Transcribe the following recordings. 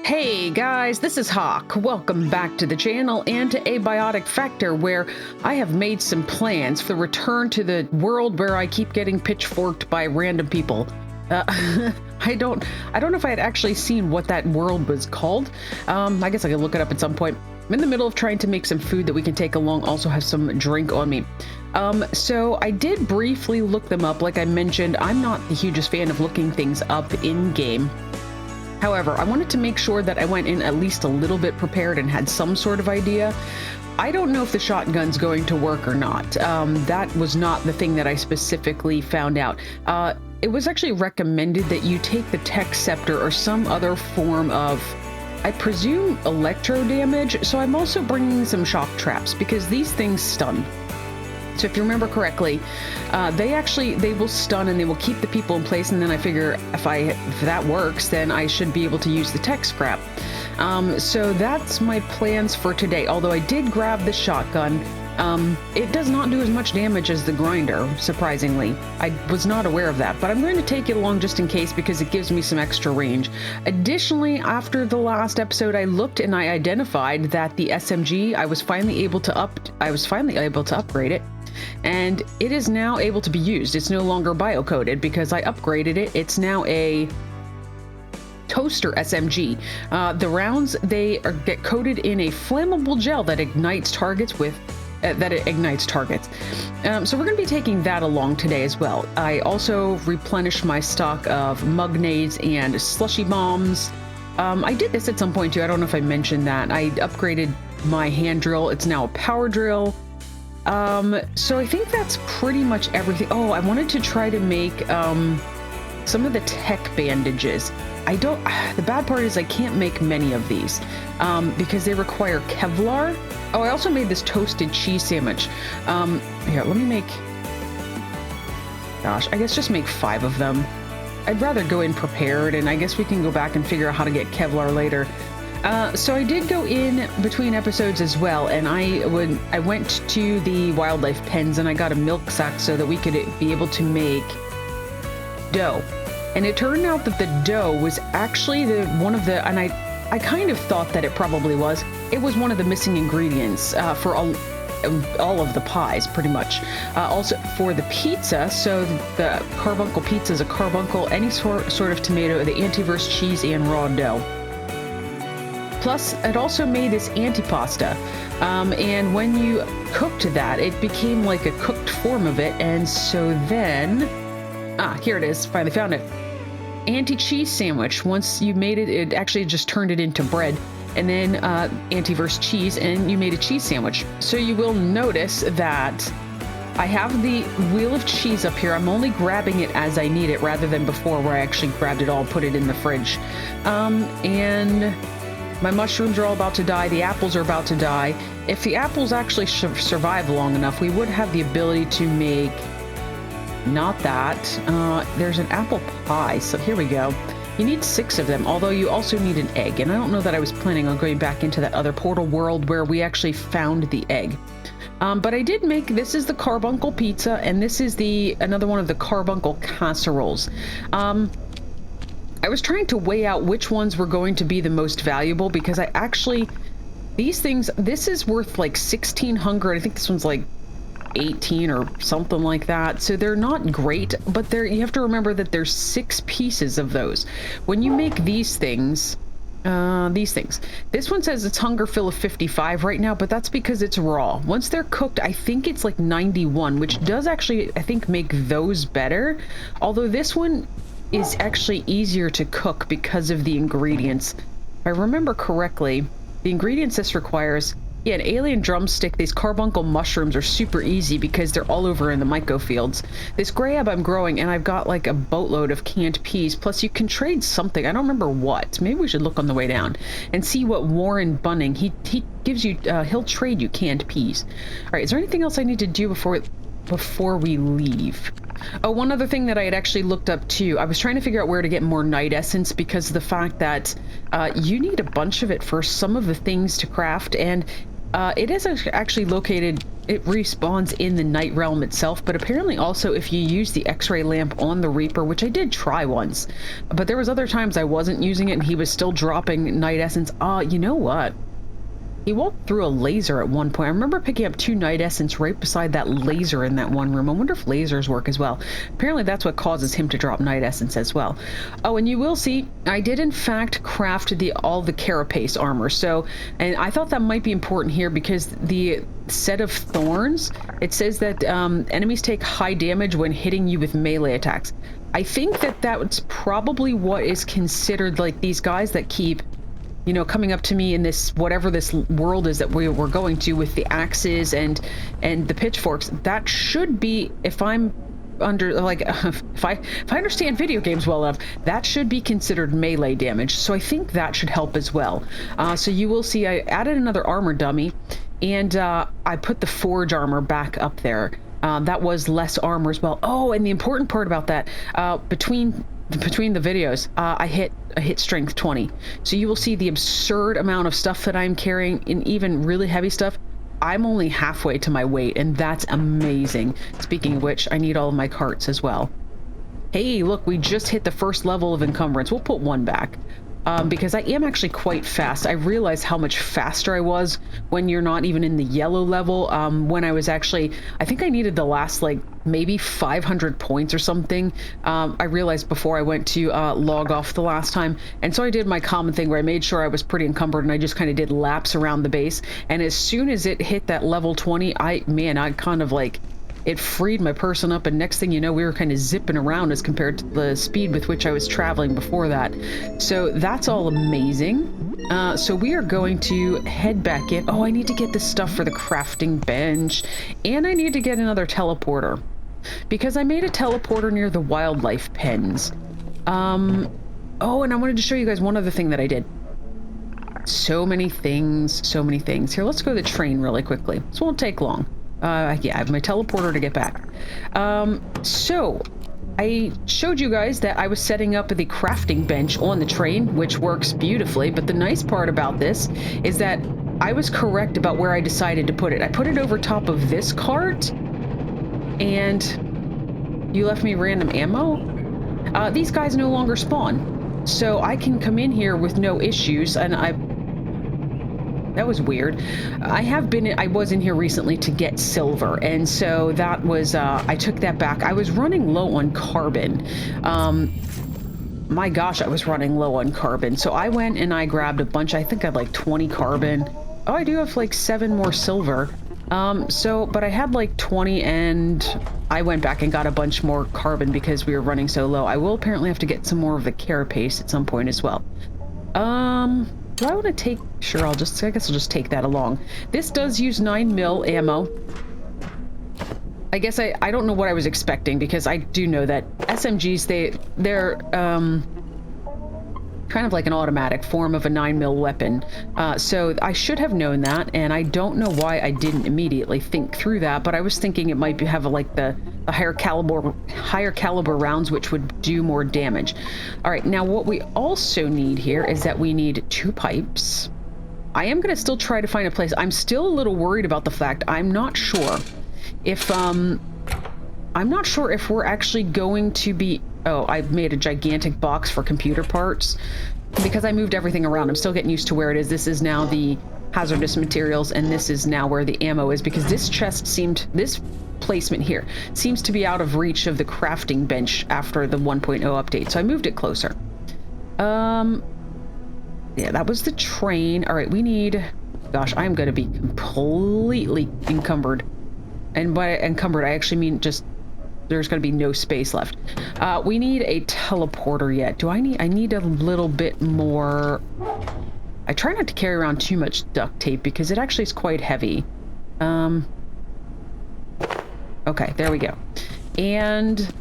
Hey guys, this is Hawk. Welcome back to the channel and to Abiotic Factor, where I have made some plans for the return to the world where I keep getting pitchforked by random people. I don't know if I had actually seen what that world was called. I guess I could look it up at some point. I'm in the middle of trying to make some food that we can take along, also have some drink on me. So I did briefly look them up. Like I mentioned, I'm not the hugest fan of looking things up in-game. However, I wanted to make sure that I went in at least a little bit prepared and had some sort of idea. I don't know if the shotgun's going to work or not. That was not the thing that I specifically found out. It was actually recommended that you take the tech scepter or some other form of, I presume, electro damage. So I'm also bringing some shock traps because these things stun. So if you remember correctly, they will stun and they will keep the people in place. And then I figure if that works, then I should be able to use the tech scrap. So that's my plans for today. Although I did grab the shotgun, it does not do as much damage as the grinder, surprisingly. I was not aware of that, but I'm going to take it along just in case because it gives me some extra range. Additionally, after the last episode, I looked and I identified that the SMG, I was finally able to upgrade it. And it is now able to be used. It's no longer biocoded because I upgraded it. It's now a toaster SMG. The rounds, get coated in a flammable gel that ignites targets with so we're going to be taking that along today as well. I also replenished my stock of mug nades and slushy bombs. I did this at some point too. I don't know if I mentioned that. I upgraded my hand drill. It's now a power drill. So I think that's pretty much everything. Oh, I wanted to try to make some of the tech bandages. The bad part is I can't make many of these because they require Kevlar. Oh, I also made this toasted cheese sandwich. Here, let me make, gosh, I guess just make 5 of them. I'd rather go in prepared, and I guess we can go back and figure out how to get Kevlar later. So I did go in between episodes as well, and I went to the wildlife pens and I got a milk sack so that we could be able to make dough. And it turned out that the dough was actually and I kind of thought that it probably was. It was one of the missing ingredients for all of the pies, pretty much. Also for the pizza, so the carbuncle pizza is a carbuncle, any sort of tomato, the antiverse cheese, and raw dough. Plus, it also made this antipasta, and when you cooked that, it became like a cooked form of it, and so then, here it is, finally found it. Anti-cheese sandwich. Once you made it, it actually just turned it into bread, and then antiverse cheese, and you made a cheese sandwich. So you will notice that I have the wheel of cheese up here. I'm only grabbing it as I need it, rather than before where I actually grabbed it all and put it in the fridge. And my mushrooms are all about to die. The apples are about to die. If the apples actually survive long enough, we would have the ability to make, not that, there's an apple pie. So here we go. You need 6 of them, although you also need an egg. And I don't know that I was planning on going back into that other portal world where we actually found the egg. But I did make, this is the carbuncle pizza, and this is another one of the carbuncle casseroles. I was trying to weigh out which ones were going to be the most valuable because these things, this is worth like 1,600. I think this one's like 18 or something like that. So they're not great, but you have to remember that there's 6 pieces of those. When you make these things, this one says it's hunger fill of 55 right now, but that's because it's raw. Once they're cooked, I think it's like 91, which does actually, I think, make those better. Although this one is actually easier to cook because of the ingredients. If I remember correctly, the ingredients this requires, an alien drumstick. These carbuncle mushrooms are super easy because they're all over in the myco fields. This grab I'm growing, and I've got like a boatload of canned peas. Plus you can trade something. I don't remember what. Maybe we should look on the way down and see what Warren Bunning, he gives you, he'll trade you canned peas. All right, is there anything else I need to do before we leave? Oh, one other thing that I had actually looked up too, I was trying to figure out where to get more night essence because of the fact that you need a bunch of it for some of the things to craft, and It is actually located, it respawns in the night realm itself, but apparently also if you use the X-ray lamp on the Reaper, which I did try once, but there was other times I wasn't using it and he was still dropping night essence. You know what? He walked through a laser at one point. I remember picking up 2 night essence right beside that laser in that one room. I wonder if lasers work as well. Apparently that's what causes him to drop night essence as well. Oh, and you will see, I did in fact craft all the carapace armor. So, and I thought that might be important here because the set of thorns, it says that enemies take high damage when hitting you with melee attacks. I think that that's probably what is considered like these guys that keep, you know, coming up to me in this, whatever this world is that we're going to with the axes and the pitchforks. That should be, if I'm under, like, if I understand video games well enough, that should be considered melee damage. So I think that should help as well. So you will see I added another armor dummy and I put the forge armor back up there. That was less armor as well. Oh, and the important part about that, between the videos, I hit strength 20. So you will see the absurd amount of stuff that I'm carrying, and even really heavy stuff. I'm only halfway to my weight, and that's amazing. Speaking of which, I need all of my carts as well. Hey, look, we just hit the first level of encumbrance. We'll put 1 back. Because I am actually quite fast. I realized how much faster I was when you're not even in the yellow level. When I was actually, I think I needed the last, like, maybe 500 points or something. I realized before I went to log off the last time. And so I did my common thing where I made sure I was pretty encumbered and I just kind of did laps around the base. And as soon as it hit that level 20, I kind of like, it freed my person up, and next thing you know, we were kind of zipping around as compared to the speed with which I was traveling before that. So that's all amazing. So we are going to head back in. Oh, I need to get this stuff for the crafting bench, and I need to get another teleporter because I made a teleporter near the wildlife pens. Oh, and I wanted to show you guys one other thing that I did. So many things, so many things. Here, let's go to the train really quickly. This won't take long. Yeah, I have my teleporter to get back. So I showed you guys that I was setting up the crafting bench on the train, which works beautifully. But the nice part about this is that I was correct about where I decided to put it. I put it over top of this cart, and you left me random ammo. These guys no longer spawn, so I can come in here with no issues, and that was weird. I was in here recently to get silver, and so that was, I took that back. I was running low on carbon. My gosh, I was running low on carbon. So I went and I grabbed a bunch. I think I had like 20 carbon. Oh, I do have like 7 more silver. But I had like 20, and I went back and got a bunch more carbon because we were running so low. I will apparently have to get some more of the carapace at some point as well. Do I want to take... Sure, I guess I'll just take that along. This does use 9mm ammo. I guess I don't know what I was expecting, because I do know that SMGs, they're kind of like an automatic form of a 9mm weapon. So I should have known that, and I don't know why I didn't immediately think through that, but I was thinking it might have like the higher caliber rounds, which would do more damage. All right, now what we also need here is that we need 2 pipes. I am going to still try to find a place. I'm still a little worried about the fact I'm not sure if we're actually going to be... Oh, I made a gigantic box for computer parts because I moved everything around. I'm still getting used to where it is. This is now the hazardous materials, and this is now where the ammo is, because this this placement here seems to be out of reach of the crafting bench after the 1.0 update. So I moved it closer. Yeah, that was the train. All right, we need... Gosh, I'm going to be completely encumbered. And by encumbered, I actually mean just... There's going to be no space left. We need a teleporter yet. I need a little bit more... I try not to carry around too much duct tape because it actually is quite heavy. Okay, there we go. And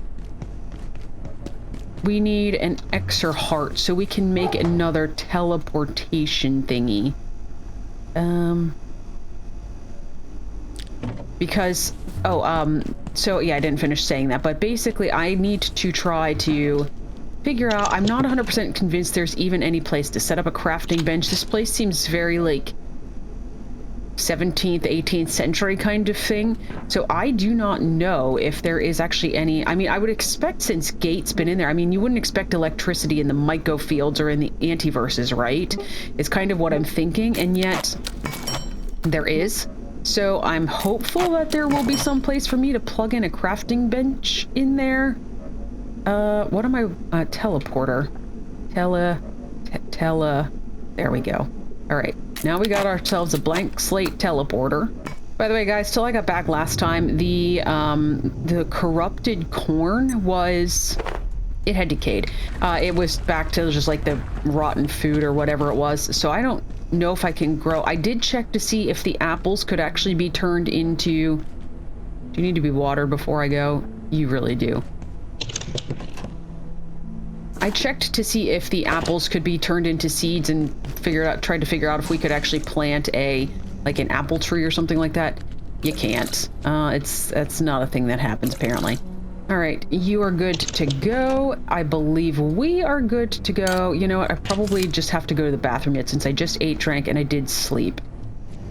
we need an extra heart so we can make another teleportation thingy. Because... so yeah, I didn't finish saying that, but basically I need to try to figure out... I'm not 100% convinced there's even any place to set up a crafting bench. This place seems very, like... 17th, 18th century kind of thing. So I do not know if there is actually any. I mean, I would expect, since Gate's been in there, I mean, you wouldn't expect electricity in the Myco fields or in the antiverses, right? It's kind of what I'm thinking, and yet there is. So I'm hopeful that there will be some place for me to plug in a crafting bench in there. What am I? Teleporter. There we go. All right. Now we got ourselves a blank slate teleporter. By the way, guys, till I got back last time, the corrupted corn was... It had decayed. It was back to just like the rotten food or whatever it was. So I don't know if I can grow. I did check to see if the apples could actually be turned into... Do you need to be watered before I go? You really do. I checked to see if the apples could be turned into seeds and tried to figure out if we could actually plant an apple tree or something like that. You can't. That's not a thing that happens, apparently. All right, you are good to go. I believe we are good to go. You know what? I probably just have to go to the bathroom yet, since I just ate, drank, and I did sleep.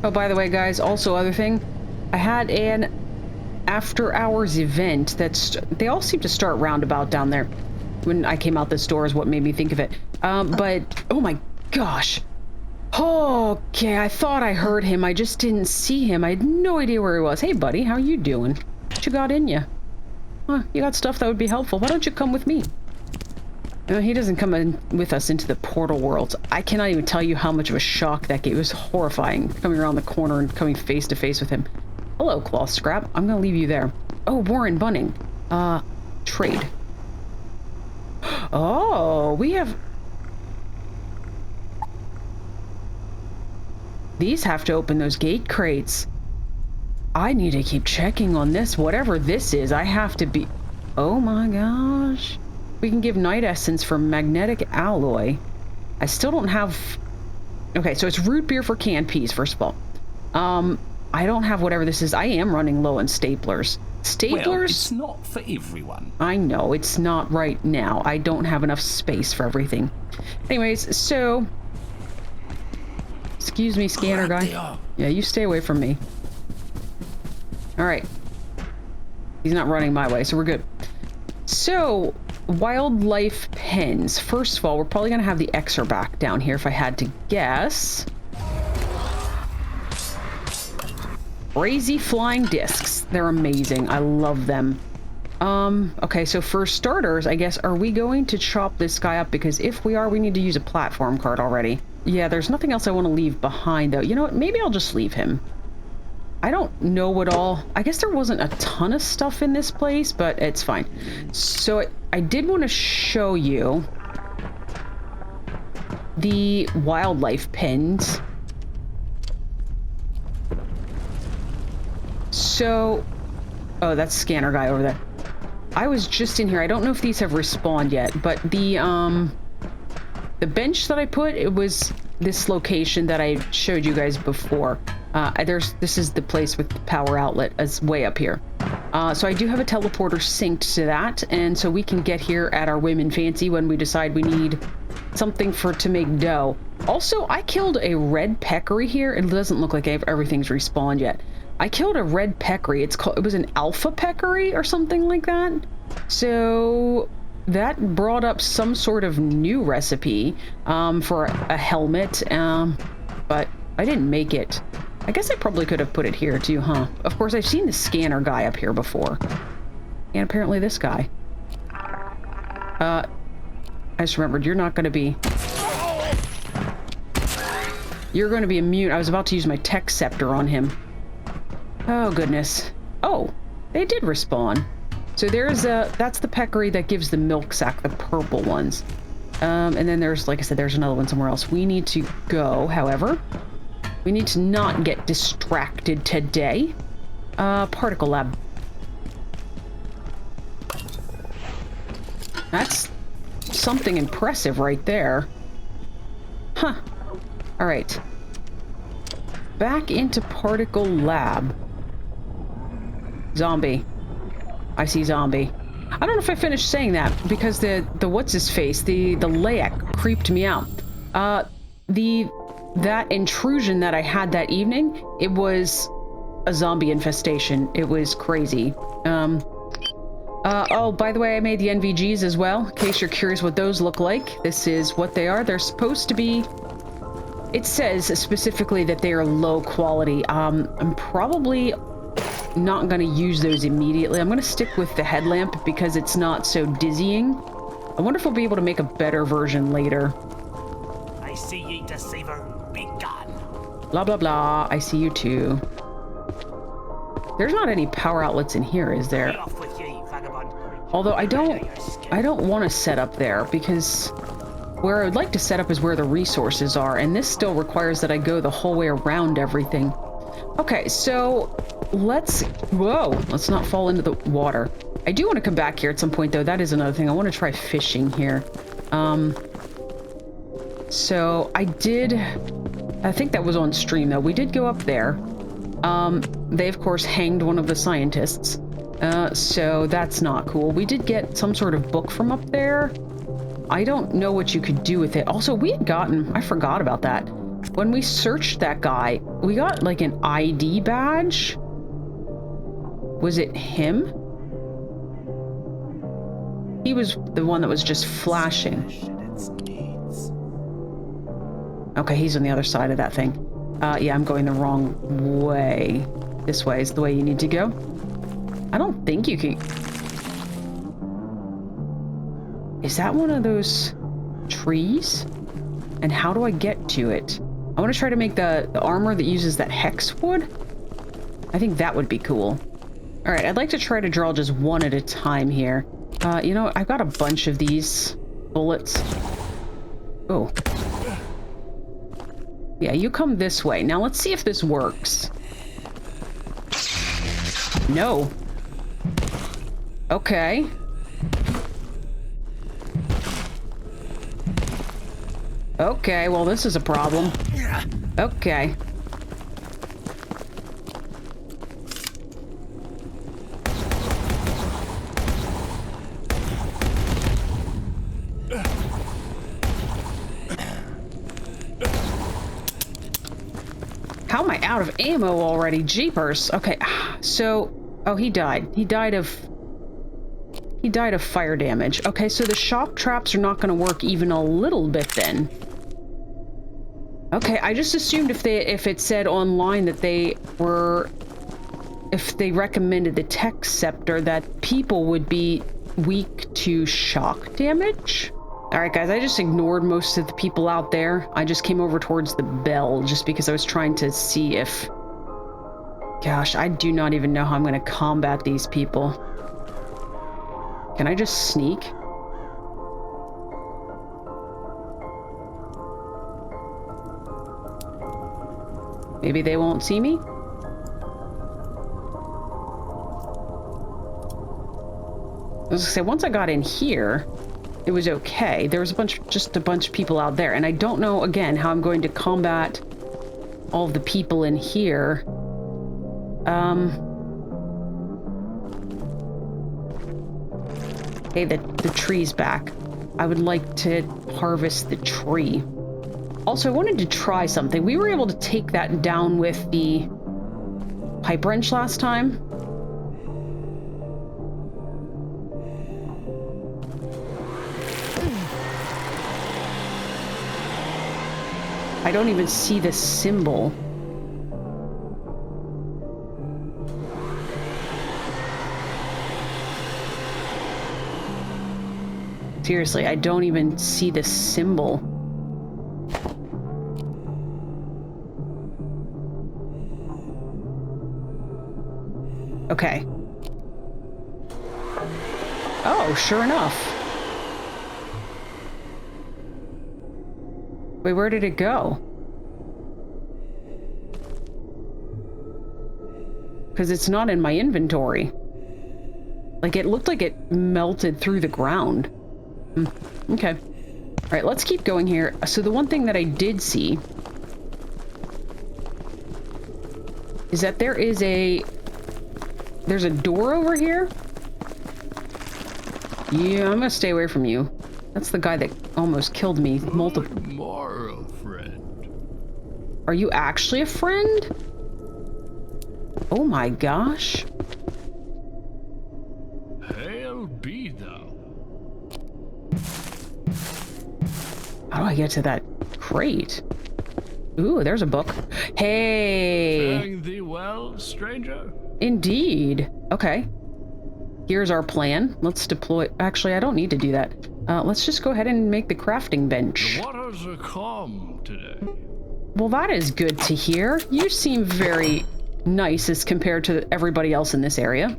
Oh, by the way, guys, also other thing, I had an after-hours event they all seem to start roundabout down there. When I came out this door is what made me think of it. But, oh my gosh. Okay, I thought I heard him. I just didn't see him. I had no idea where he was. Hey, buddy, how you doing? What you got in you? Huh, you got stuff that would be helpful. Why don't you come with me? He doesn't come in with us into the portal worlds. I cannot even tell you how much of a shock that gave. It was horrifying, coming around the corner and coming face to face with him. Hello, Cloth Scrap. I'm gonna leave you there. Oh, Warren Bunning. Trade. Oh, we have... These have to open those gate crates. I need to keep checking on this. Whatever this is, I have to be... Oh my gosh. We can give Night Essence for magnetic alloy. I still don't have... Okay, so it's root beer for canned peas, first of all. I don't have whatever this is. I am running low on staplers. Staplers? Well, it's not for everyone. I know, it's not right now. I don't have enough space for everything. Anyways, so... Excuse me, scanner guy. Yeah, you stay away from me. Alright. He's not running my way, so we're good. So, wildlife pens. First of all, we're probably going to have the Xer back down here if I had to guess. Crazy flying discs. They're amazing. I love them. Okay, so for starters, I guess, are we going to chop this guy up? Because if we are, we need to use a platform card already. Yeah, there's nothing else I want to leave behind, though. You know what? Maybe I'll just leave him. I don't know what all... I guess there wasn't a ton of stuff in this place, but it's fine. So I did want to show you the wildlife pens. So... Oh, that's scanner guy over there. I was just in here. I don't know if these have respawned yet, but the bench that I put, it was this location that I showed you guys before. This is the place with the power outlet as way up here. So I do have a teleporter synced to that, and so we can get here at our Women Fancy when we decide we need something to make dough. Also, I killed a red peccary here. It doesn't look like everything's respawned yet. I killed a red peccary. It was an alpha peccary or something like that. So that brought up some sort of new recipe for a helmet, but I didn't make it. I guess I probably could have put it here too, huh? Of course, I've seen the scanner guy up here before. And apparently this guy. I just remembered, you're not going to be... You're going to be immune. I was about to use my tech scepter on him. Oh, goodness. Oh, they did respawn. So that's the peccary that gives the milk sack, the purple ones. And then there's, like I said, there's another one somewhere else. We need to go, however. We need to not get distracted today. Particle lab. That's something impressive right there. Huh. All right. Back into particle lab. Zombie. I see zombie. I don't know if I finished saying that because the what's his face, the layak creeped me out. The that intrusion that I had that evening, it was a zombie infestation. It was crazy. Oh, by the way, I made the NVGs as well, in case you're curious what those look like. This is what they are. They're supposed to be... It says specifically that they are low quality. I'm probably not going to use those immediately. I'm going to stick with the headlamp because it's not so dizzying. I wonder if we'll be able to make a better version later. I see ye, deceiver. Be gone. Blah, blah, blah. I see you too. There's not any power outlets in here, is there? Be off with ye, vagabond. Although I don't want to set up there because where I would like to set up is where the resources are, and this still requires that I go the whole way around everything. Okay, so let's not fall into the water. I do want to come back here at some point, though. That is another thing. I want to try fishing here. So I think that was on stream, though. We did go up there. They, of course, hanged one of the scientists. So that's not cool. We did get some sort of book from up there. I don't know what you could do with it. Also, we had gotten... I forgot about that. When we searched that guy, we got, like, an ID badge. Was it him? He was the one that was just flashing. Okay, he's on the other side of that thing. Yeah, I'm going the wrong way. This way is the way you need to go. I don't think you can... Is that one of those trees? And how do I get to it? I want to try to make the armor that uses that hex wood. I think that would be cool. All right, I'd like to try to draw just one at a time here. You know, I've got a bunch of these bullets. Oh. Yeah, you come this way. Now let's see if this works. No. Okay. Okay, well, this is a problem. Okay. How am I out of ammo already? Jeepers. Okay, so... Oh, he died. He died of fire damage. Okay, so the shock traps are not going to work even a little bit then. Okay, I just assumed if it said online that if they recommended the tech scepter, that people would be weak to shock damage. All right, guys, I just ignored most of the people out there. I just came over towards the bell just because I was trying to see if... Gosh, I do not even know how I'm going to combat these people. Can I just sneak? Maybe they won't see me? I was gonna say, once I got in here, it was okay. There was just a bunch of people out there, and I don't know, again, how I'm going to combat all of the people in here. Hey, the tree's back. I would like to harvest the tree. Also, I wanted to try something. We were able to take that down with the pipe wrench last time. I don't even see the symbol. Seriously, I don't even see the symbol. Okay. Oh, sure enough. Wait, where did it go? Because it's not in my inventory. Like, it looked like it melted through the ground. Okay. All right, let's keep going here. So the one thing that I did see is that there's a door over here. Yeah, I'm gonna stay away from you. That's the guy that almost killed me multiple. Moral friend. Are you actually a friend? Oh my gosh. Hail be thou. How do I get to that crate? Ooh, there's a book. Hey. Faring thee well, stranger? Indeed. Okay. Here's our plan. Let's deploy. Actually, I don't need to do that. Let's just go ahead and make the crafting bench. The waters are calm today. Well, that is good to hear. You seem very nice as compared to everybody else in this area.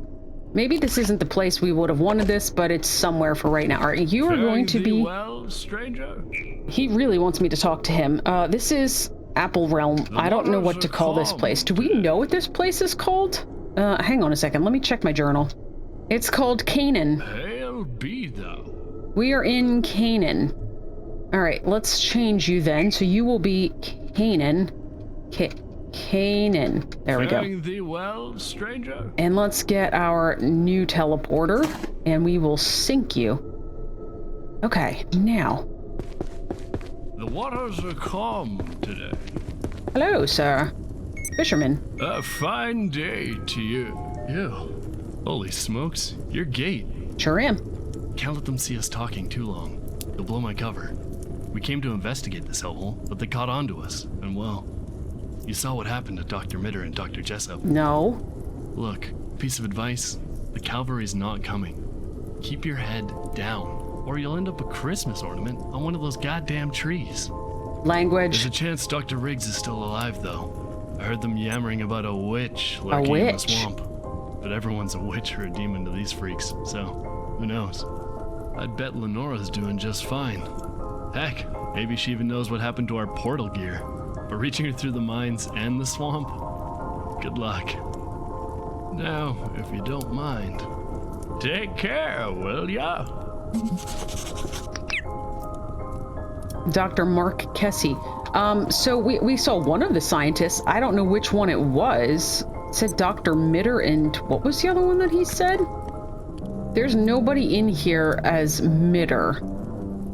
Maybe this isn't the place we would have wanted this, but it's somewhere for right now. All right, you are going to be... well, stranger? He really wants me to talk to him. This is Apple Realm. I don't know what to call this place. Do we know what this place is called? Hang on a second. Let me check my journal. It's called Canaan. Hail be thou. We are in Canaan. All right, let's change you then. So you will be Canaan. Canaan. There we go. Faring thee well, stranger? And let's get our new teleporter, and we will sync you. Okay, now. The waters are calm today. Hello, sir. Fisherman. A fine day to you. Ew. Holy smokes, you're gate. Sure am. Can't let them see us talking too long. They'll blow my cover. We came to investigate this hellhole, but they caught on to us, and well, you saw what happened to Dr. Mitter and Dr. Jessup. No. Look, piece of advice, the cavalry's not coming. Keep your head down, or you'll end up a Christmas ornament on one of those goddamn trees. Language. There's a chance Dr. Riggs is still alive, though. I heard them yammering about a witch lurking in the swamp. But everyone's a witch or a demon to these freaks, so who knows? I'd bet Lenora's doing just fine. Heck, maybe she even knows what happened to our portal gear. But reaching her through the mines and the swamp? Good luck. Now, if you don't mind, take care, will ya? Dr. Mark Kessie. So we saw one of the scientists. I don't know which one it was. It said Dr. Mitter, and what was the other one that he said? There's nobody in here as Mitter,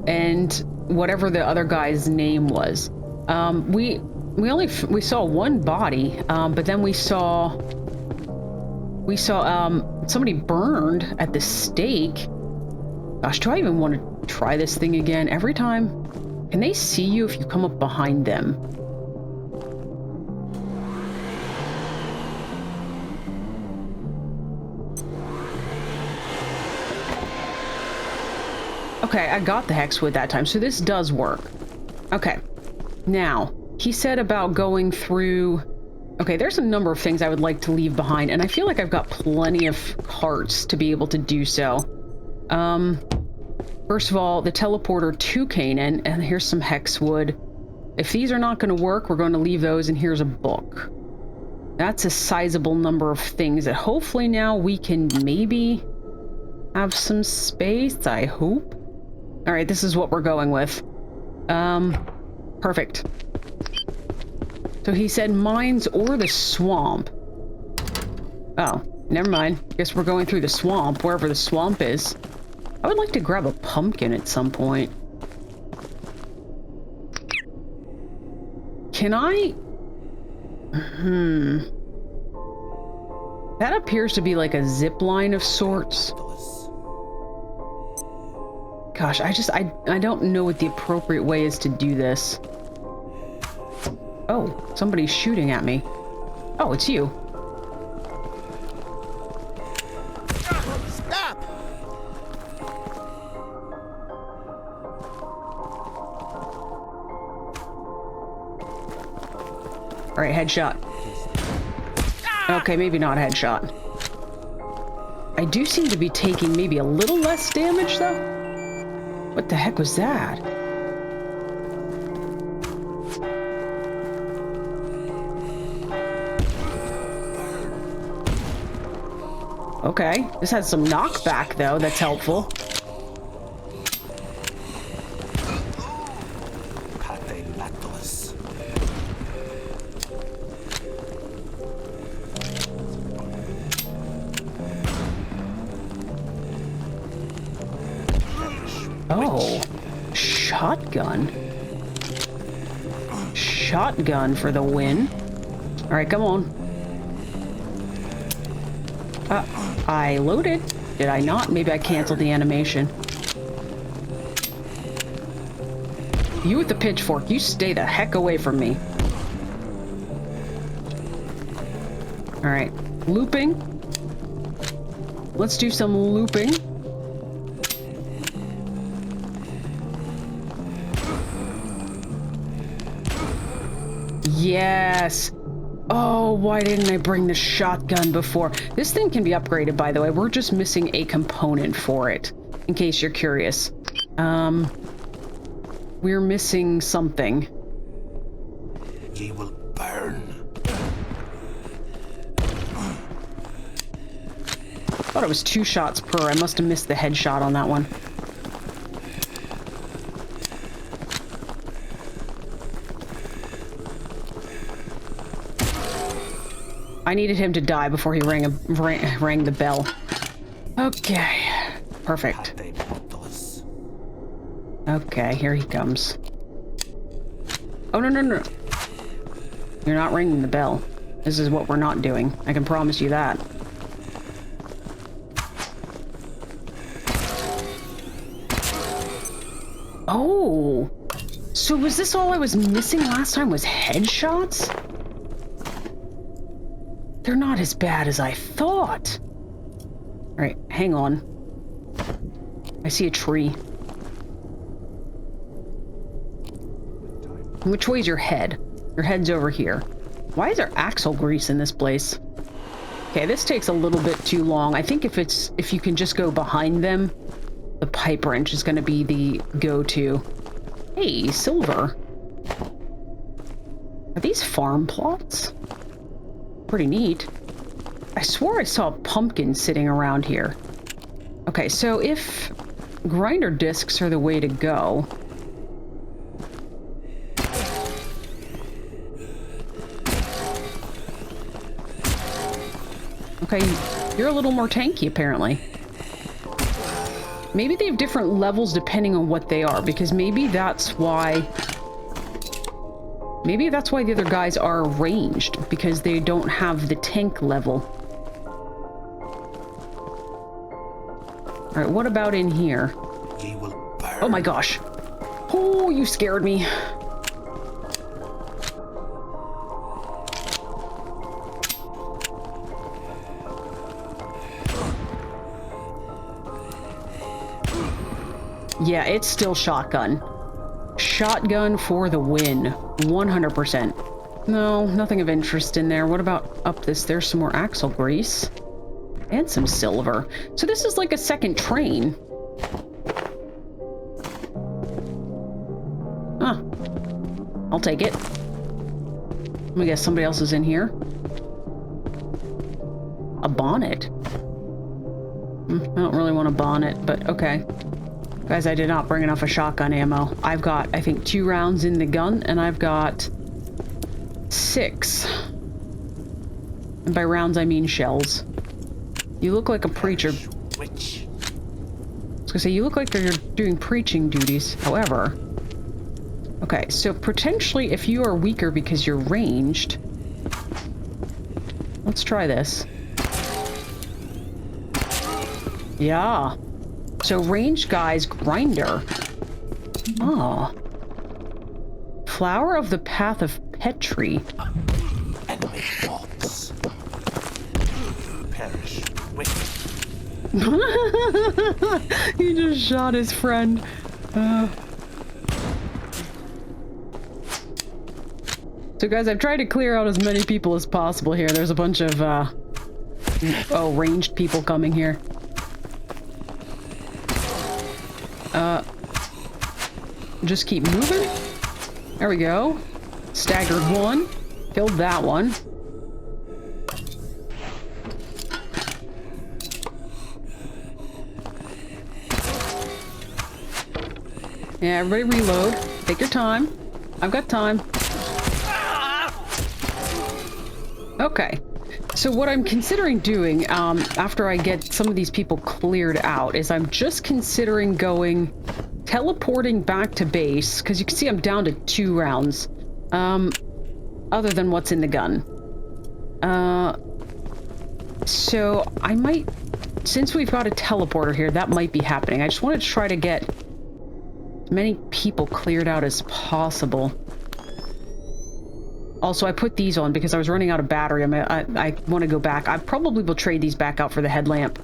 and whatever the other guy's name was. We saw one body, but then we saw somebody burned at the stake. Gosh, do I even want to try this thing again? Every time. Can they see you if you come up behind them? Okay, I got the hexwood that time, so this does work. Okay, now, he said about going through... Okay, there's a number of things I would like to leave behind, and I feel like I've got plenty of carts to be able to do so. First of all, the teleporter to Canaan, and here's some hexwood. If these are not going to work, we're going to leave those, and here's a book. That's a sizable number of things that hopefully now we can maybe have some space, I hope. All right, this is what we're going with. Perfect. So he said mines or the swamp. Oh, never mind. Guess we're going through the swamp, wherever the swamp is. I would like to grab a pumpkin at some point. Can I? That appears to be like a zip line of sorts. Gosh, I don't know what the appropriate way is to do this. Oh, somebody's shooting at me. Oh, it's you. Stop! All right, headshot. Okay, maybe not headshot. I do seem to be taking maybe a little less damage, though. What the heck was that? Okay, this has some knockback, though. That's helpful. Oh, shotgun. shotgun for the win. All right, come on. I loaded. Did I not? Maybe I canceled the animation. You with the pitchfork, you stay the heck away from me. All right, looping. Let's do some looping. Yes. Oh, why didn't I bring the shotgun before? This thing can be upgraded, by the way. We're just missing a component for it, in case you're curious. We're missing something. Ye will burn. Thought it was 2 shots per. I must have missed the headshot on that one. I needed him to die before he rang the bell. Okay, perfect. Okay, here he comes. Oh, no, no, no. You're not ringing the bell. This is what we're not doing. I can promise you that. Oh, so was this all I was missing last time was headshots? They're not as bad as I thought. All right, hang on. I see a tree. Which way's your head? Your head's over here. Why is there axle grease in this place? Okay, this takes a little bit too long. I think if you can just go behind them, the pipe wrench is going to be the go-to. Hey, silver. Are these farm plots? Pretty neat. I swore I saw a pumpkin sitting around here. Okay, so if grinder discs are the way to go... Okay, you're a little more tanky, apparently. Maybe they have different levels depending on what they are, because maybe that's why... Maybe that's why the other guys are ranged, because they don't have the tank level. Alright, what about in here? Oh my gosh. Oh, you scared me. Yeah, it's still shotgun. Shotgun for the win. 100%. No, nothing of interest in there. What about up this? There's some more axle grease. And some silver. So this is like a second train. Huh. I'll take it. Let me guess somebody else is in here. A bonnet. I don't really want a bonnet, but okay. Guys, I did not bring enough of shotgun ammo. I've got, I think, 2 rounds in the gun, and I've got 6. And by rounds, I mean shells. You look like a preacher. I was gonna say, you look like you're doing preaching duties. However... Okay, so potentially, if you are weaker because you're ranged... Let's try this. Yeah. So ranged guys, grinder. Oh. Flower of the Path of Petri. Enemy bots. Perish with He just shot his friend. So guys, I've tried to clear out as many people as possible here. There's a bunch of, ranged people coming here. Just keep moving. There we go. Staggered one. Killed that one. Yeah, everybody reload. Take your time. I've got time. Okay. So what I'm considering doing, after I get some of these people cleared out, is I'm just considering teleporting back to base, because you can see I'm down to 2 rounds. other than what's in the gun. So I might, since we've got a teleporter here, that might be happening. I just wanted to try to get as many people cleared out as possible. Also, I put these on because I was running out of battery. I want to go back. I probably will trade these back out for the headlamp.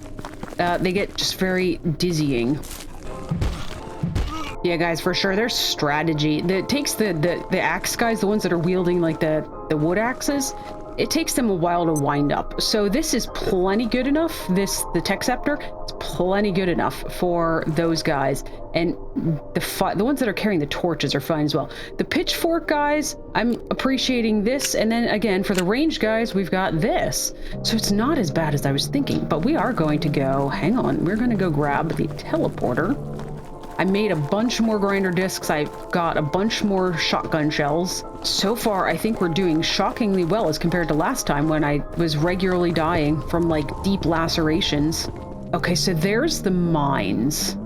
They get just very dizzying. Yeah, guys, for sure, there's strategy. It takes the axe guys, the ones that are wielding, like, the wood axes, it takes them a while to wind up. So this is plenty good enough. The tech scepter, it's plenty good enough for those guys. And the ones that are carrying the torches are fine as well. The pitchfork guys, I'm appreciating this. And then, again, for the range guys, we've got this. So it's not as bad as I was thinking. But we are going to go... Hang on. We're going to go grab the teleporter. I made a bunch more grinder discs. I've got a bunch more shotgun shells. So far, I think we're doing shockingly well as compared to last time when I was regularly dying from, like, deep lacerations. Okay, so there's the mines.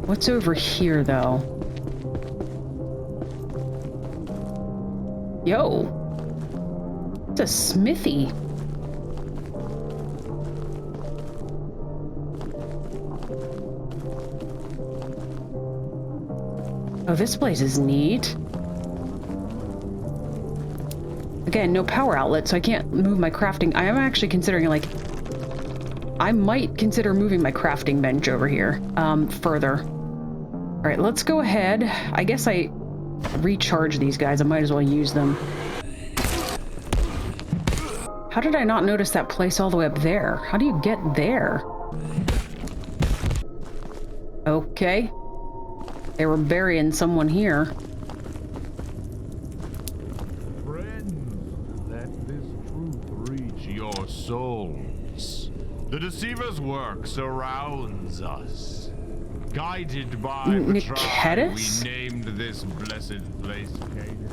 What's over here, though? Yo. It's a smithy. Oh, this place is neat. Again, no power outlet, so I can't move my crafting. I am actually considering, like, I might consider moving my crafting bench over here, further. All right, let's go ahead. I guess I recharge these guys. I might as well use them. How did I not notice that place all the way up there? How do you get there? Okay. They were burying someone here. Friends, let this truth reach your souls. The deceiver's work surrounds us. Guided by the tribe, we named this blessed place Canaan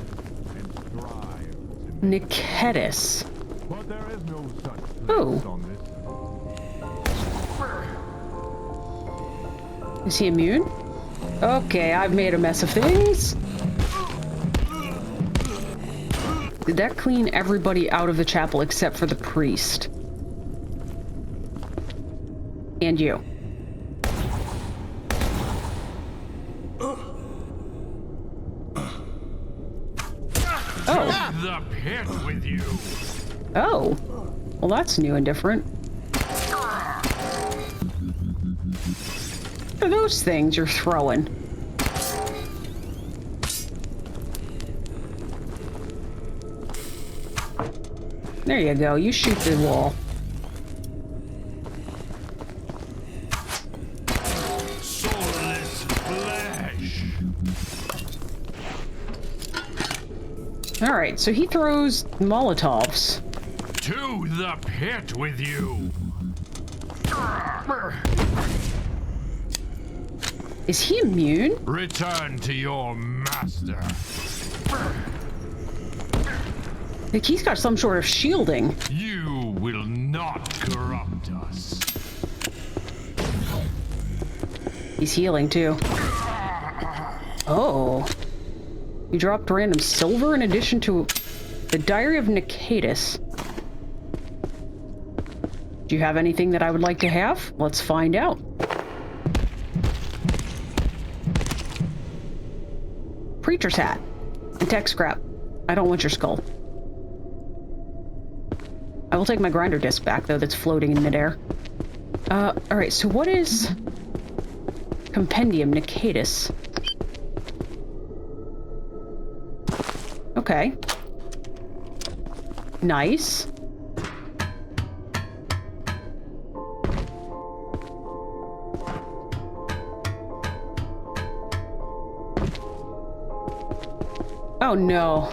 and strive to make Niketis. But there is no such place on this. Is he immune? Okay, I've made a mess of things. Did that clean everybody out of the chapel except for the priest? And you. Oh. The pit with you. Oh. Well, that's new and different. What are those things you're throwing? There you go. You shoot the wall. Soulless flesh. All right, so he throws Molotovs. To the pit with you. Is he immune? Return to your master. Like, he's got some sort of shielding. You will not corrupt us. He's healing, too. Oh. You dropped random silver in addition to the Diary of Niketis. Do you have anything that I would like to have? Let's find out. Preacher's hat. And tech scrap. I don't want your skull. I will take my grinder disc back, though, that's floating in midair. Alright, so what is... Compendium Niketis? Okay. Nice. Oh no.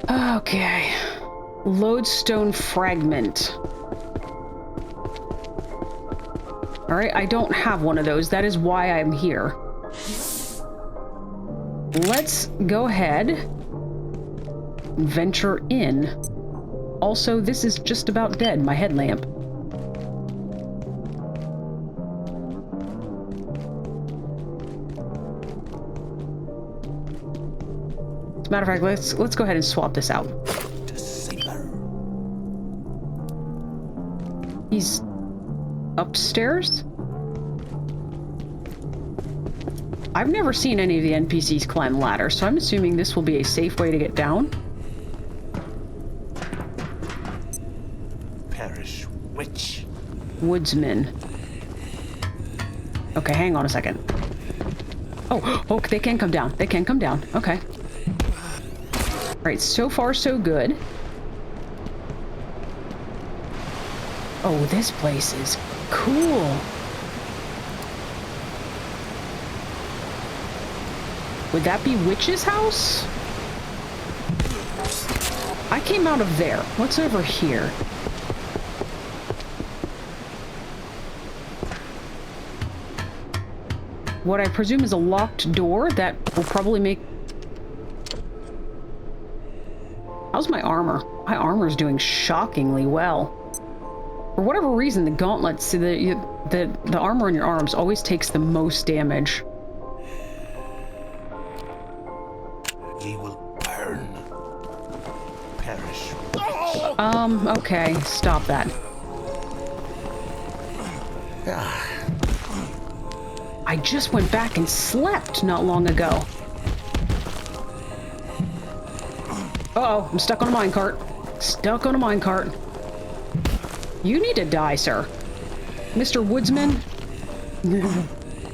Okay. Lodestone fragment. Alright, I don't have one of those. That is why I'm here. Let's go ahead and venture in. Also, this is just about dead, my headlamp. Matter of fact, let's go ahead and swap this out. Deceiver. He's upstairs? I've never seen any of the NPCs climb ladders, so I'm assuming this will be a safe way to get down. Perish witch. Woodsman. Okay, hang on a second. Oh, they can come down. They can come down. Okay. Alright, so far so good. Oh, this place is cool. Would that be Witch's house? I came out of there. What's over here? What I presume is a locked door that will probably make... How's my armor? My armor's doing shockingly well. For whatever reason, the gauntlets, the armor on your arms always takes the most damage. Ye will burn. Perish. Okay, stop that. I just went back and slept not long ago. Uh-oh, I'm stuck on a minecart. Stuck on a minecart. You need to die, sir. Mr. Woodsman?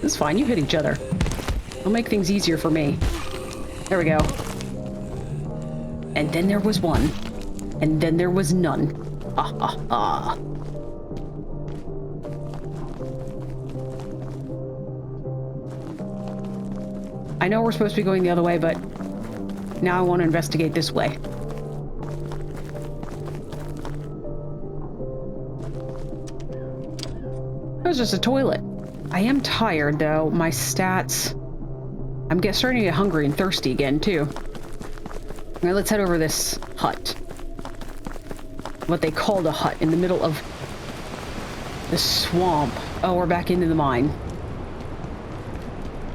It's fine, you hit each other. It'll make things easier for me. There we go. And then there was one. And then there was none. Ha ha ha. I know we're supposed to be going the other way, but now I want to investigate this way. It was just a toilet. I am tired, though. My stats... I'm starting to get hungry and thirsty again, too. Alright, let's head over this hut. What they called a hut in the middle of the swamp. Oh, we're back into the mine.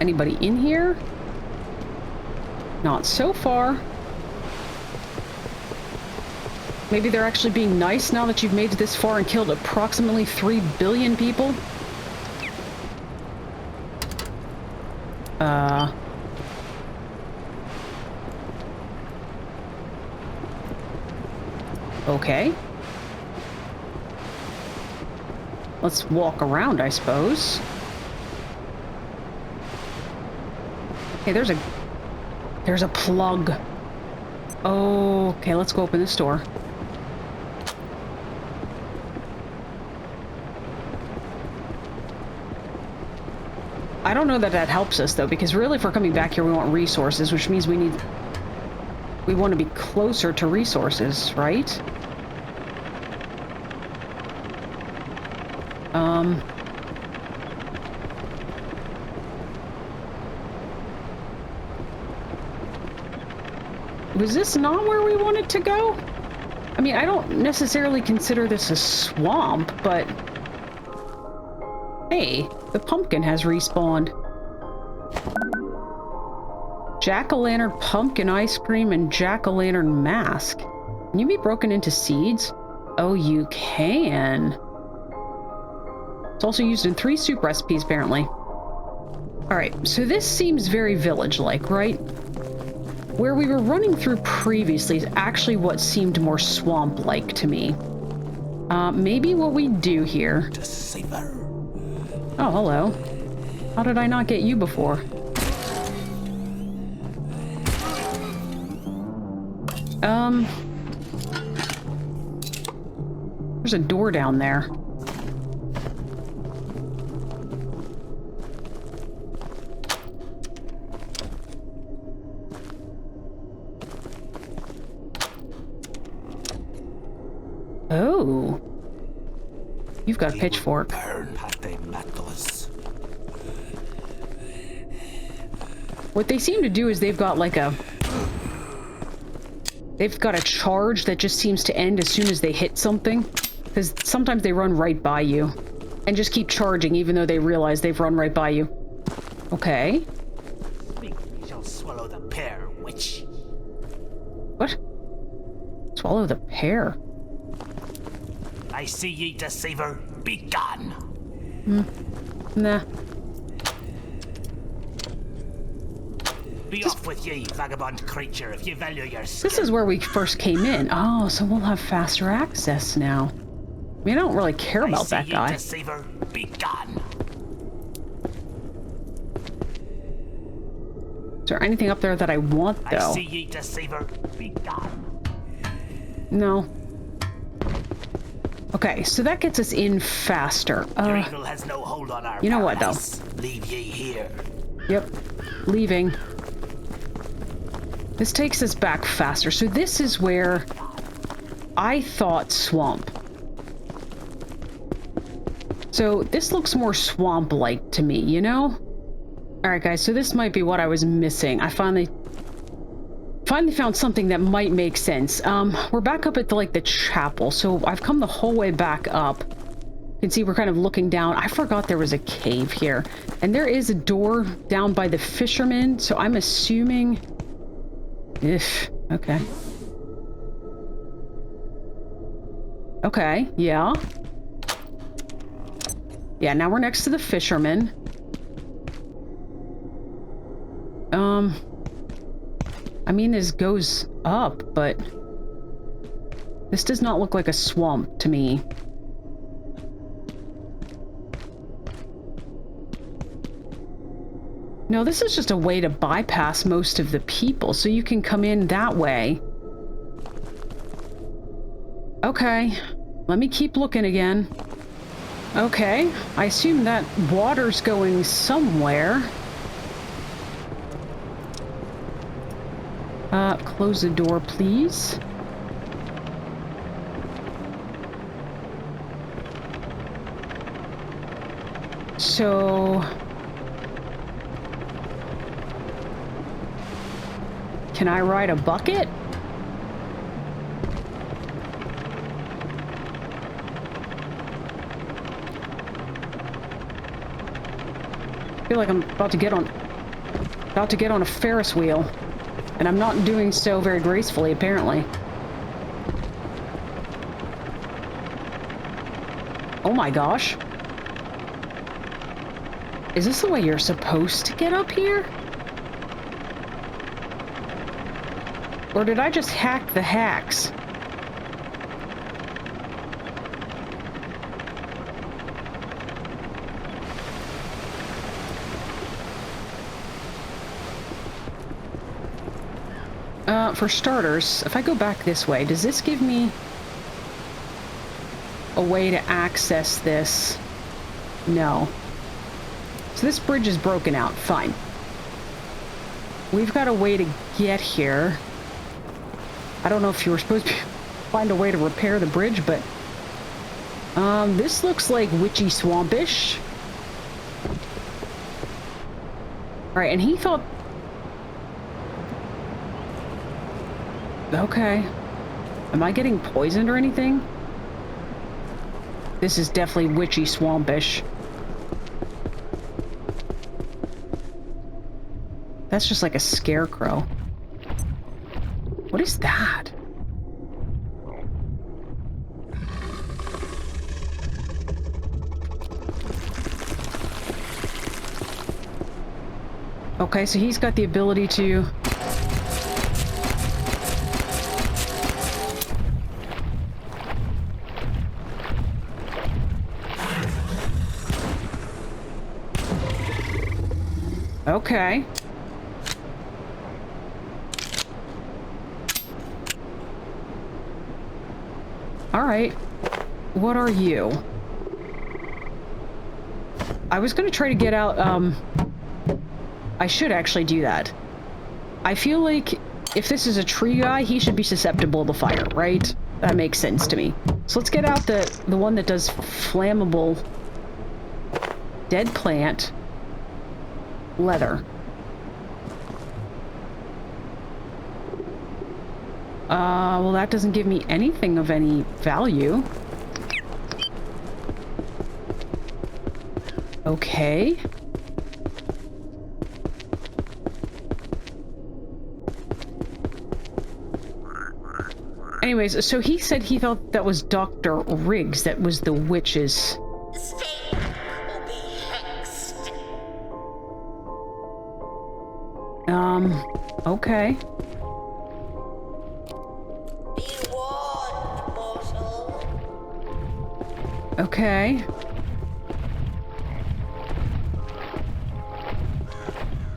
Anybody in here? Not so far. Maybe they're actually being nice now that you've made it this far and killed approximately 3 billion people? Okay. Let's walk around, I suppose. Hey, there's a plug. Okay, let's go open this door. I don't know that helps us, though, because really if we're coming back here, we want resources, which means we want to be closer to resources, right? Was this not where we wanted to go? I mean, I don't necessarily consider this a swamp, but... Hey, the pumpkin has respawned. Jack-o'-lantern pumpkin ice cream and jack-o'-lantern mask. Can you be broken into seeds? Oh, you can. It's also used in 3 soup recipes, apparently. Alright, so this seems very village-like, right? Where we were running through previously is actually what seemed more swamp-like to me. Maybe what we do here... Deceiver. Oh, hello. How did I not get you before? There's a door down there. Oh. You've got a pitchfork. What they seem to do is they've got like a... They've got a charge that just seems to end as soon as they hit something. Because sometimes they run right by you. And just keep charging even though they realize they've run right by you. Okay. Think you shall swallow the pear, witch. What? Swallow the pear. I see ye, deceiver. Be gone. Nah. Be off with ye, vagabond creature, if you value your skin. This is where we first came in. Oh, so we'll have faster access now. I mean, I don't really care about that guy. Deceiver. Be gone. Is there anything up there that I want, though? I see ye, deceiver. Be gone. No. Okay, so that gets us in faster. Your evil has no hold on our you know what, though? Leave ye here. Yep. Leaving. This takes us back faster. So this is where I thought swamp. So this looks more swamp-like to me, you know? Alright, guys, so this might be what I was missing. I finally found something that might make sense. We're back up at the chapel, so I've come the whole way back up. You can see we're kind of looking down. I forgot there was a cave here. And there is a door down by the fisherman, so I'm assuming... okay. Okay, yeah. Yeah, now we're next to the fisherman. I mean, this goes up, but this does not look like a swamp to me. No, this is just a way to bypass most of the people, so you can come in that way. Okay, let me keep looking again. Okay, I assume that water's going somewhere. Close the door, please. So... can I ride a bucket? I feel like I'm about to get on a Ferris wheel. And I'm not doing so very gracefully, apparently. Oh my gosh. Is this the way you're supposed to get up here? Or did I just hack the hacks? For starters, if I go back this way, does this give me a way to access this? No. So this bridge is broken out. Fine. We've got a way to get here. I don't know if you were supposed to find a way to repair the bridge, but this looks like witchy swampish. Alright, and he thought... okay. Am I getting poisoned or anything? This is definitely witchy swampish. That's just like a scarecrow. What is that? Okay, so he's got the ability to... okay. All right. What are you? I was going to try to get out, I should actually do that. I feel like if this is a tree guy, he should be susceptible to fire, right? That makes sense to me. So let's get out the one that does flammable dead plant leather. Well, that doesn't give me anything of any value. Okay. Anyways, so he said he thought that was Dr. Riggs that was the witches. Stay back or be hexed. Okay. Be warned, mortal. Okay.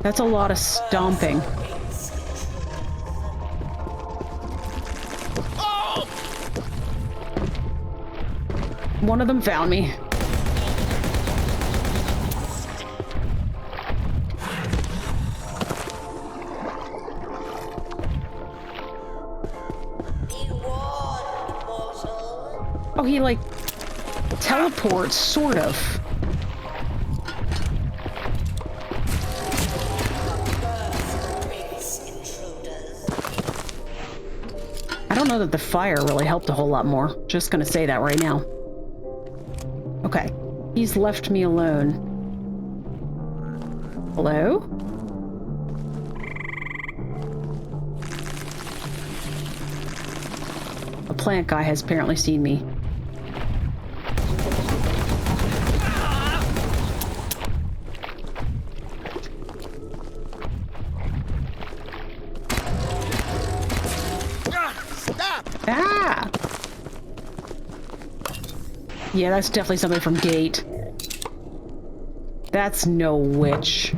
That's a lot of stomping. One of them found me. Be warned, mortal. Oh, he like teleports, sort of. I don't know that the fire really helped a whole lot more. Just gonna say that right now. Okay, he's left me alone. Hello? A plant guy has apparently seen me. Ah! Yeah, that's definitely something from Gate. That's no witch.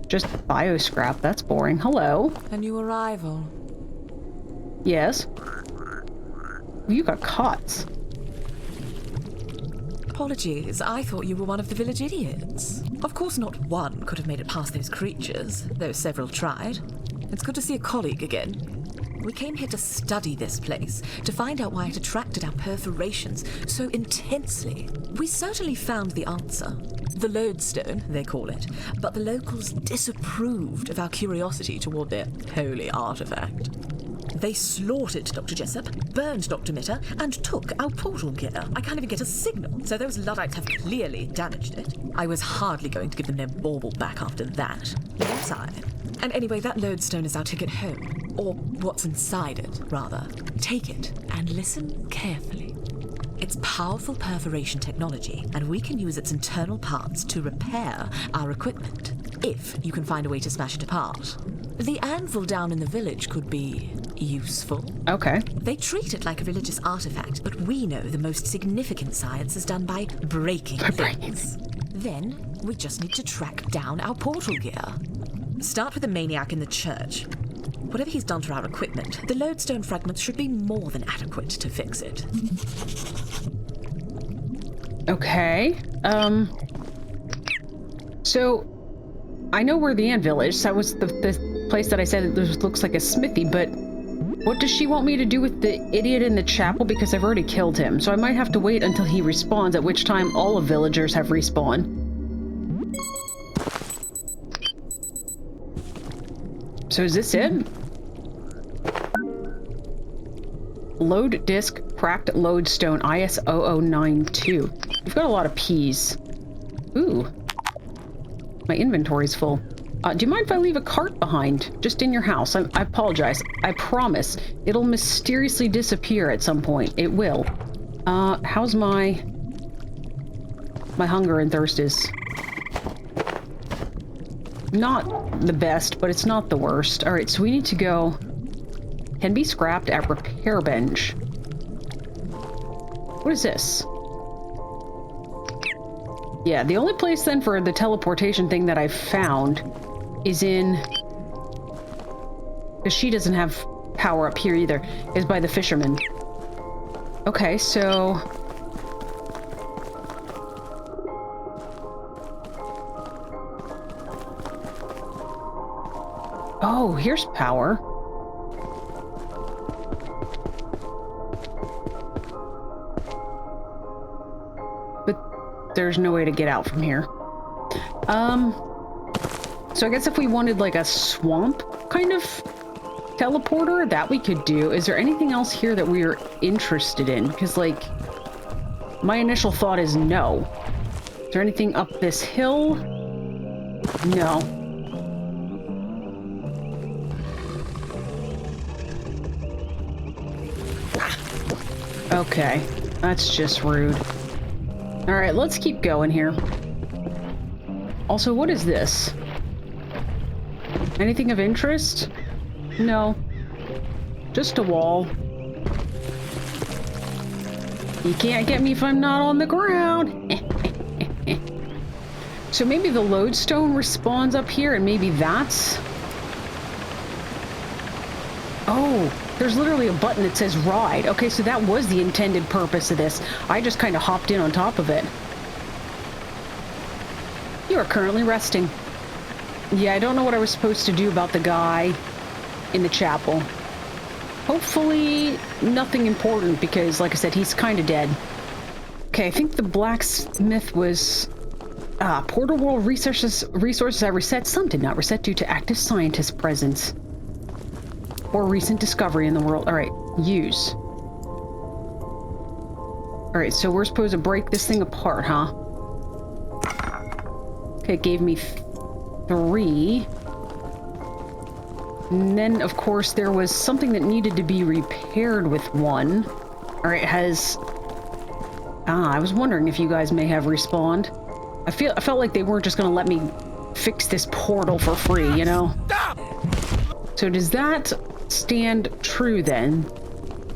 Just bioscrap, that's boring. Hello. A new arrival. Yes. You got cots. Apologies, I thought you were one of the village idiots. Of course not one could have made it past those creatures, though several tried. It's good to see a colleague again. We came here to study this place, to find out why it attracted our perforations so intensely. We certainly found the answer. The lodestone, they call it, but the locals disapproved of our curiosity toward their holy artifact. They slaughtered Dr. Jessup, burned Dr. Mitter, and took our portal gear. I can't even get a signal, so those Luddites have clearly damaged it. I was hardly going to give them their bauble back after that. Was I? And anyway, that lodestone is our ticket home. Or what's inside it, rather. Take it and listen carefully. It's powerful perforation technology, and we can use its internal parts to repair our equipment, if you can find a way to smash it apart. The anvil down in the village could be useful. Okay. They treat it like a religious artifact, but we know the most significant science is done by breaking things. Then we just need to track down our portal gear. Start with the maniac in the church. Whatever he's done to our equipment, the lodestone fragments should be more than adequate to fix it. Okay. So I know where the anvil is. That was the place that I said looks like a smithy, but what does she want me to do with the idiot in the chapel? Because I've already killed him, so I might have to wait until he respawns, at which time all of villagers have respawned. So is this it? Load disk, cracked lodestone, IS0092. We've got a lot of P's. Ooh. My inventory's full. Do you mind if I leave a cart behind? Just in your house. I apologize. I promise. It'll mysteriously disappear at some point. It will. How's my hunger and thirst is? Not the best, but it's not the worst. Alright, so we need to go... Can be scrapped at repair bench. What is this? Yeah, the only place then for the teleportation thing that I found is in... Because she doesn't have power up here either, is by the fisherman. Okay, so... Oh, here's power. But there's no way to get out from here. So I guess if we wanted like a swamp kind of teleporter, that we could do. Is there anything else here that we are interested in? Because like, my initial thought is no. Is there anything up this hill? No. Okay, that's just rude. All right, let's keep going here. Also, what is this? Anything of interest? No. Just a wall. You can't get me if I'm not on the ground. So maybe the lodestone respawns up here, and maybe that's... Oh, there's literally a button that says ride. Okay, so that was the intended purpose of this. I just kind of hopped in on top of it. You are currently resting. Yeah, I don't know what I was supposed to do about the guy in the chapel. Hopefully nothing important because, like I said, he's kind of dead. Okay, I think the blacksmith was... Portal world resources I reset. Some did not reset due to active scientist presence. Or recent discovery in the world. Alright, use. Alright, so we're supposed to break this thing apart, huh? Okay, it gave me 3. And then, of course, there was something that needed to be repaired with 1. Alright, it has... I was wondering if you guys may have respawned. I felt like they weren't just gonna let me fix this portal for free, you know? So does that stand true then?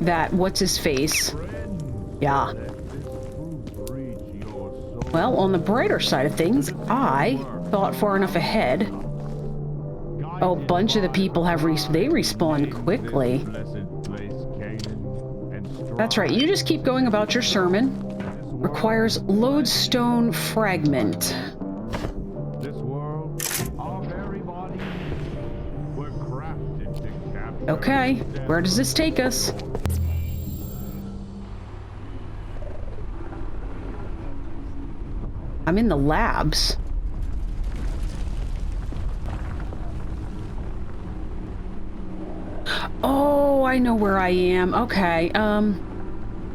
That what's his face? Yeah. Well, on the brighter side of things, I thought far enough ahead. Oh, a bunch of the people have they respawn quickly. That's right, you just keep going about your sermon. Requires lodestone fragment. Okay, where does this take us? I'm in the labs. Oh, I know where I am. Okay,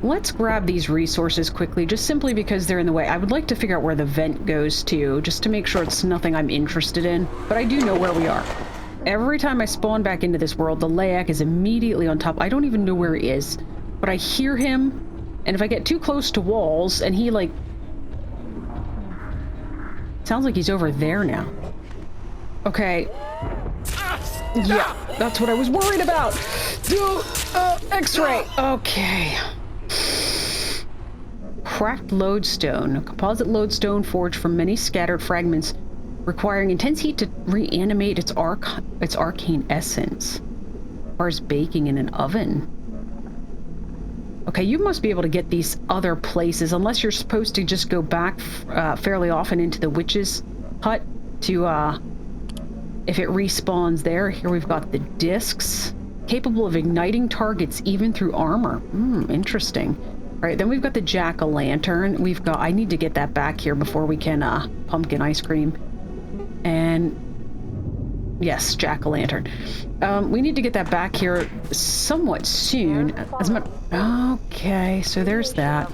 let's grab these resources quickly, just simply because they're in the way. I would like to figure out where the vent goes to, just to make sure it's nothing I'm interested in. But I do know where we are. Every time I spawn back into this world, the Layak is immediately on top. I don't even know where he is, but I hear him, and if I get too close to walls, and he, like... Sounds like he's over there now. Okay. Yeah, that's what I was worried about! X-ray! Okay. Cracked lodestone. A composite lodestone forged from many scattered fragments, requiring intense heat to reanimate its arcane essence. Requires baking in an oven. Okay, you must be able to get these other places, unless you're supposed to just go back fairly often into the witch's hut to, if it respawns there. Here we've got the discs. Capable of igniting targets even through armor. Interesting. All right, then we've got the jack-o'-lantern. We've got... I need to get that back here before we can, pumpkin ice cream. And... Yes, jack-o'-lantern. We need to get that back here somewhat soon. Okay, so there's that.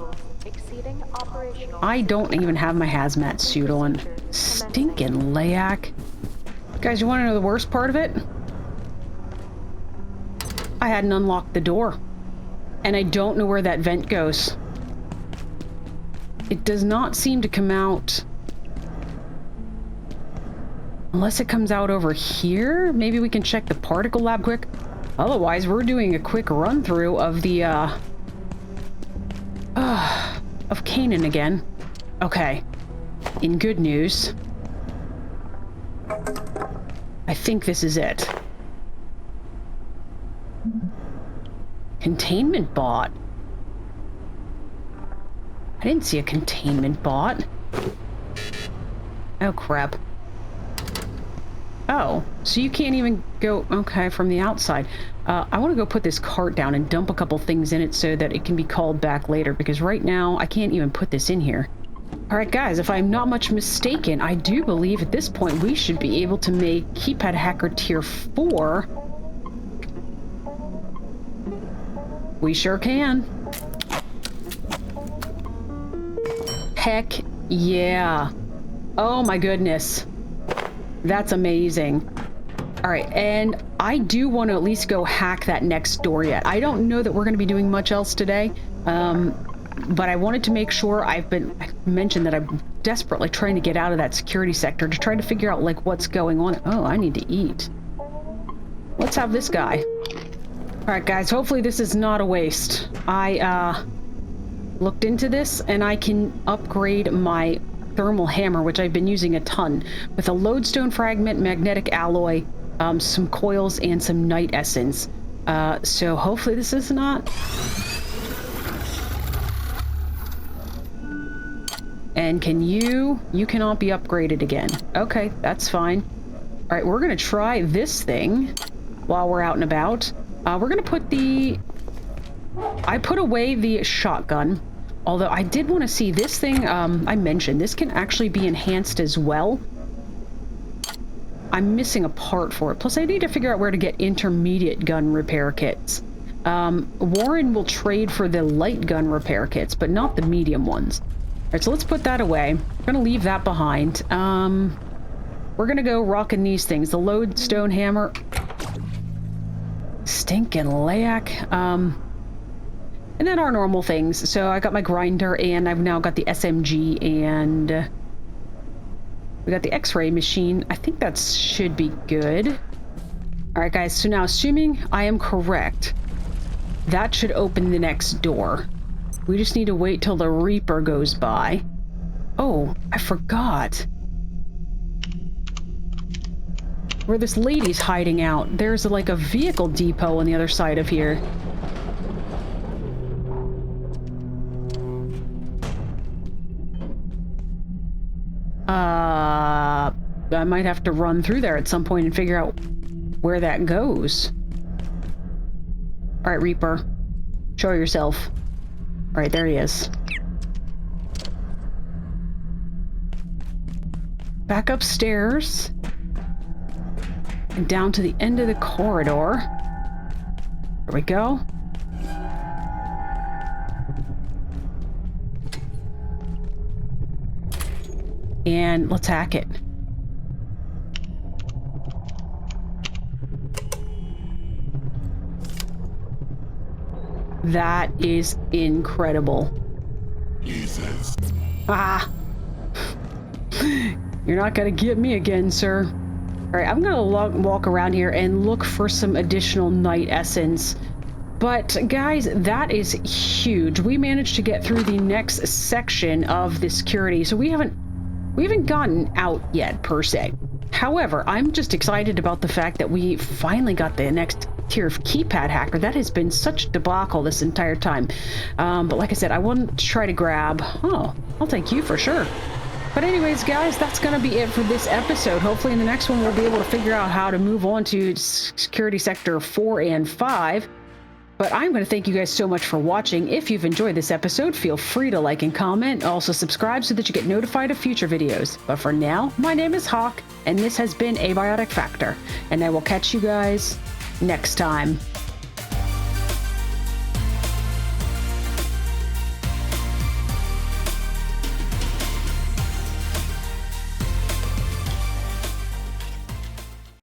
I don't even have my hazmat suit on. Stinking Layak. Guys, you want to know the worst part of it? I hadn't unlocked the door. And I don't know where that vent goes. It does not seem to come out... Unless it comes out over here? Maybe we can check the particle lab quick. Otherwise, we're doing a quick run-through of the, of Canaan again. Okay. In good news... I think this is it. Containment bot? I didn't see a containment bot. Oh, crap. Oh, so you can't even go... Okay, from the outside. I want to go put this cart down and dump a couple things in it so that it can be called back later, because right now I can't even put this in here. Alright guys, if I'm not much mistaken, I do believe at this point we should be able to make Keypad Hacker Tier 4. We sure can. Heck yeah. Oh my goodness. That's amazing. Alright, and I do want to at least go hack that next door yet. I don't know that we're going to be doing much else today, But I wanted to make sure I mentioned that I'm desperately trying to get out of that security sector to try to figure out, like, what's going on. Oh, I need to eat. Let's have this guy. Alright, guys, hopefully this is not a waste. I, looked into this, and I can upgrade my thermal hammer, which I've been using a ton, with a lodestone fragment, magnetic alloy, some coils, and some night essence. So hopefully this is not... And can you cannot be upgraded again. Okay, that's fine. All right, we're gonna try this thing while we're out and about. We're gonna put the... I put away the shotgun, although I did want to see this thing. I mentioned this can actually be enhanced as well. I'm missing a part for it. Plus, I need to figure out where to get intermediate gun repair kits. Warren will trade for the light gun repair kits, but not the medium ones. All right, so let's put that away. We're gonna leave that behind. We're gonna go rocking these things. The lodestone hammer. Stinking layak. And then our normal things. So I got my grinder, and I've now got the SMG, and we got the X-ray machine. I think that should be good. All right, guys. So now, assuming I am correct, that should open the next door. We just need to wait till the Reaper goes by. Oh, I forgot. Where this lady's hiding out, there's like a vehicle depot on the other side of here. I might have to run through there at some point and figure out where that goes. All right, Reaper, show yourself. All right, there he is. Back upstairs. And down to the end of the corridor. There we go. And let's hack it. That is incredible. Jesus. Ah! You're not gonna get me again, sir. Alright, I'm gonna walk around here and look for some additional night essence. But, guys, that is huge. We managed to get through the next section of the security, so we haven't gotten out yet, per se. However, I'm just excited about the fact that we finally got the next tier of Keypad Hacker. That has been such a debacle this entire time. But like I said, I want to try to grab... Oh, I'll take you for sure. But anyways, guys, that's going to be it for this episode. Hopefully in the next one, we'll be able to figure out how to move on to Security Sector 4 and 5. But I'm going to thank you guys so much for watching. If you've enjoyed this episode, feel free to like and comment. Also subscribe so that you get notified of future videos. But for now, my name is Hawk, and this has been Abiotic Factor. And I will catch you guys next time.